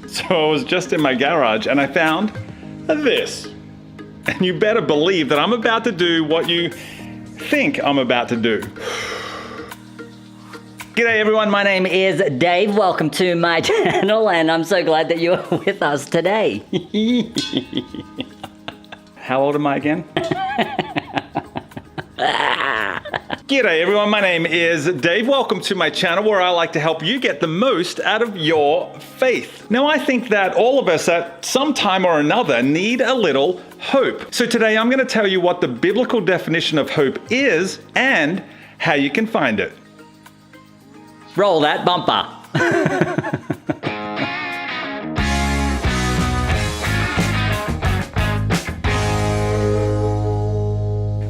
So I was just in my garage and I found this. And you better believe that I'm about to do what you think I'm about to do. G'day everyone, my name is Dave. Welcome to my channel and I'm so glad that you're with us today. How old am I again? G'day everyone, my name is Dave. Welcome to my channel where I like to help you get the most out of your faith. Now I think that all of us at some time or another need a little hope. So today I'm going to tell you what the biblical definition of hope is and how you can find it. Roll that bumper.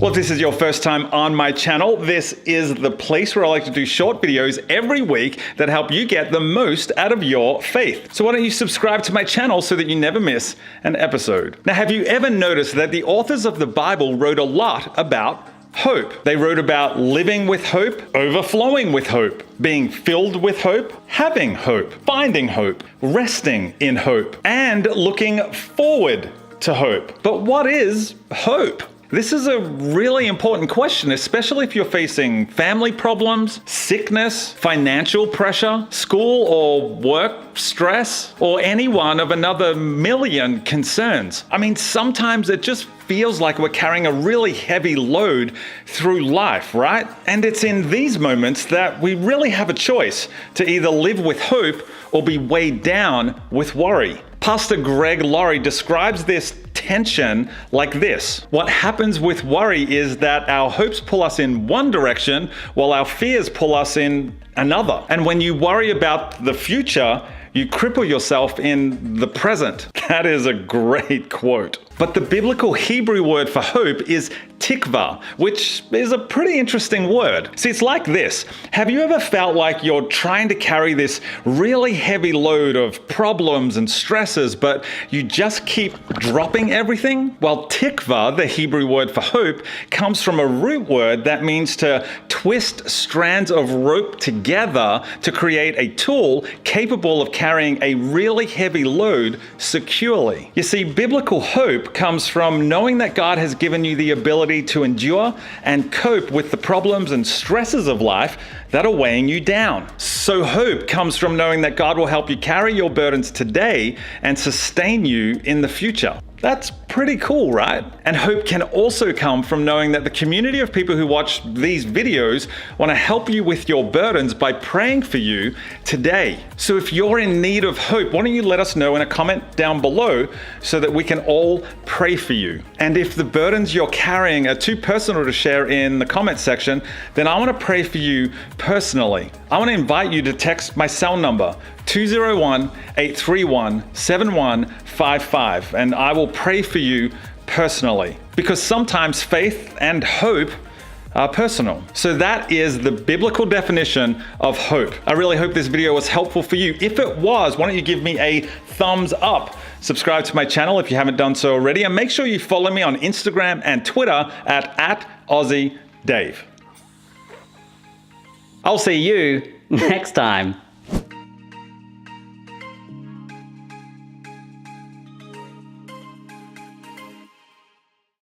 Well, if this is your first time on my channel, this is the place where I like to do short videos every week that help you get the most out of your faith. So why don't you subscribe to my channel so that you never miss an episode. Now, have you ever noticed that the authors of the Bible wrote a lot about hope? They wrote about living with hope, overflowing with hope, being filled with hope, having hope, finding hope, resting in hope, and looking forward to hope. But what is hope? This is a really important question, especially if you're facing family problems, sickness, financial pressure, school or work stress, or any one of another million concerns. I mean, sometimes it just feels like we're carrying a really heavy load through life, right? And it's in these moments that we really have a choice to either live with hope or be weighed down with worry. Pastor Greg Laurie describes this tension like this. What happens with worry is that our hopes pull us in one direction while our fears pull us in another. And when you worry about the future, you cripple yourself in the present. That is a great quote. But the biblical Hebrew word for hope is tikva, which is a pretty interesting word. See, it's like this. Have you ever felt like you're trying to carry this really heavy load of problems and stresses, but you just keep dropping everything? Well, tikva, the Hebrew word for hope, comes from a root word that means to twist strands of rope together to create a tool capable of carrying a really heavy load securely. You see, biblical hope comes from knowing that God has given you the ability to endure and cope with the problems and stresses of life that are weighing you down. So hope comes from knowing that God will help you carry your burdens today and sustain you in the future. That's pretty cool, right? And hope can also come from knowing that the community of people who watch these videos want to help you with your burdens by praying for you today. So if you're in need of hope, why don't you let us know in a comment down below so that we can all pray for you. And if the burdens you're carrying are too personal to share in the comment section, then I want to pray for you personally. I want to invite you to text my cell number 201-831-7155 and I will pray for you personally, because sometimes faith and hope are personal. So that is the biblical definition of hope. I really hope this video was helpful for you. If it was, why don't you give me a thumbs up? Subscribe to my channel if you haven't done so already, and make sure you follow me on Instagram and Twitter at AussieDave. I'll see you next time.